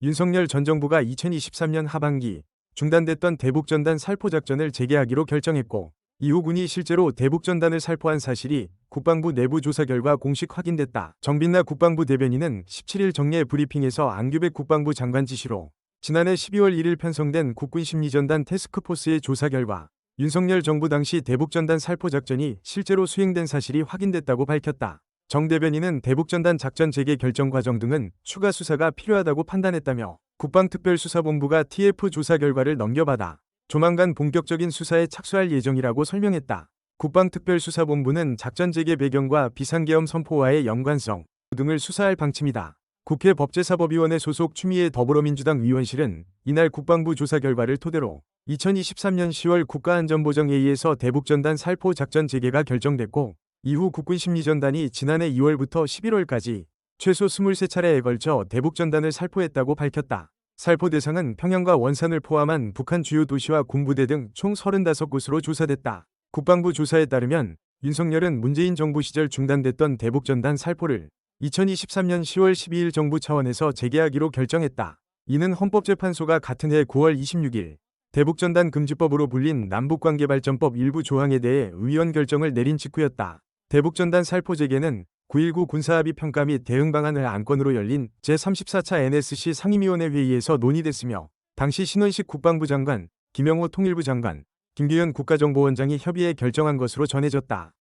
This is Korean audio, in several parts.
윤석열 전 정부가 2023년 하반기 중단됐던 대북전단 살포작전을 재개하기로 결정했고, 이후 군이 실제로 대북전단을 살포한 사실이 국방부 내부 조사 결과 공식 확인됐다. 정빈나 국방부 대변인은 17일 정례 브리핑에서 안규백 국방부 장관 지시로 지난해 12월 1일 편성된 국군심리전단 태스크포스의 조사 결과 윤석열 정부 당시 대북전단 살포작전이 실제로 수행된 사실이 확인됐다고 밝혔다. 정 대변인은 대북전단 작전 재개 결정 과정 등은 추가 수사가 필요하다고 판단했다며 국방특별수사본부가 TF 조사 결과를 넘겨받아 조만간 본격적인 수사에 착수할 예정이라고 설명했다. 국방특별수사본부는 작전 재개 배경과 비상계엄 선포와의 연관성 등을 수사할 방침이다. 국회 법제사법위원회 소속 추미애 더불어민주당 의원실은 이날 국방부 조사 결과를 토대로 2023년 10월 국가안전보장회의에서 대북전단 살포 작전 재개가 결정됐고, 이후 국군심리전단이 지난해 2월부터 11월까지 최소 23차례에 걸쳐 대북전단을 살포했다고 밝혔다. 살포 대상은 평양과 원산을 포함한 북한 주요 도시와 군부대 등 총 35곳으로 조사됐다. 국방부 조사에 따르면 윤석열은 문재인 정부 시절 중단됐던 대북전단 살포를 2023년 10월 12일 정부 차원에서 재개하기로 결정했다. 이는 헌법재판소가 같은 해 9월 26일 대북전단 금지법으로 불린 남북관계발전법 일부 조항에 대해 의원 결정을 내린 직후였다. 대북전단 살포 재개는 9.19 군사합의 평가 및 대응 방안을 안건으로 열린 제34차 NSC 상임위원회 회의에서 논의됐으며, 당시 신원식 국방부 장관, 김영호 통일부 장관, 김규현 국가정보원장이 협의해 결정한 것으로 전해졌다.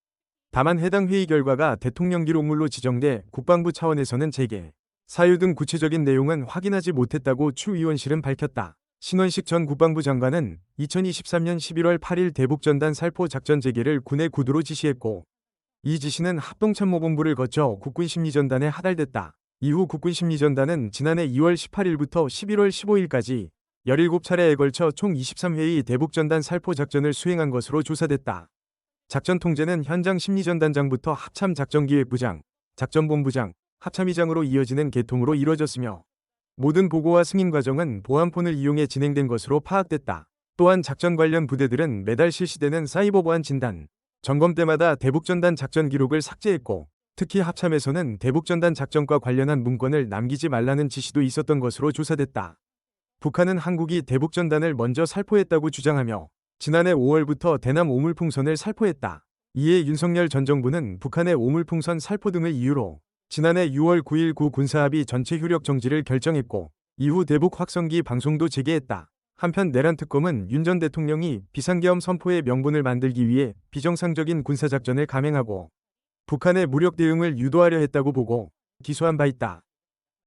다만 해당 회의 결과가 대통령 기록물로 지정돼 국방부 차원에서는 재개 사유 등 구체적인 내용은 확인하지 못했다고 추 의원실은 밝혔다. 신원식 전 국방부 장관은 2023년 11월 8일 대북전단 살포 작전 재개를 군의 구두로 지시했고, 이 지시는 합동참모본부를 거쳐 국군심리전단에 하달됐다. 이후 국군심리전단은 지난해 2월 18일부터 11월 15일까지 17차례에 걸쳐 총 23회의 대북전단 살포 작전을 수행한 것으로 조사됐다. 작전 통제는 현장 심리전단장부터 합참작전기획부장, 작전본부장, 합참의장으로 이어지는 계통으로 이뤄졌으며, 모든 보고와 승인 과정은 보안폰을 이용해 진행된 것으로 파악됐다. 또한 작전 관련 부대들은 매달 실시되는 사이버 보안 진단, 점검 때마다 대북전단 작전 기록을 삭제했고, 특히 합참에서는 대북전단 작전과 관련한 문건을 남기지 말라는 지시도 있었던 것으로 조사됐다. 북한은 한국이 대북전단을 먼저 살포했다고 주장하며 지난해 5월부터 대남 오물풍선을 살포했다. 이에 윤석열 전 정부는 북한의 오물풍선 살포 등을 이유로 지난해 6월 9.19 군사합의 전체 효력 정지를 결정했고, 이후 대북 확성기 방송도 재개했다. 한편 내란 특검은 윤 전 대통령이 비상계엄 선포의 명분을 만들기 위해 비정상적인 군사작전을 감행하고 북한의 무력 대응을 유도하려 했다고 보고 기소한 바 있다.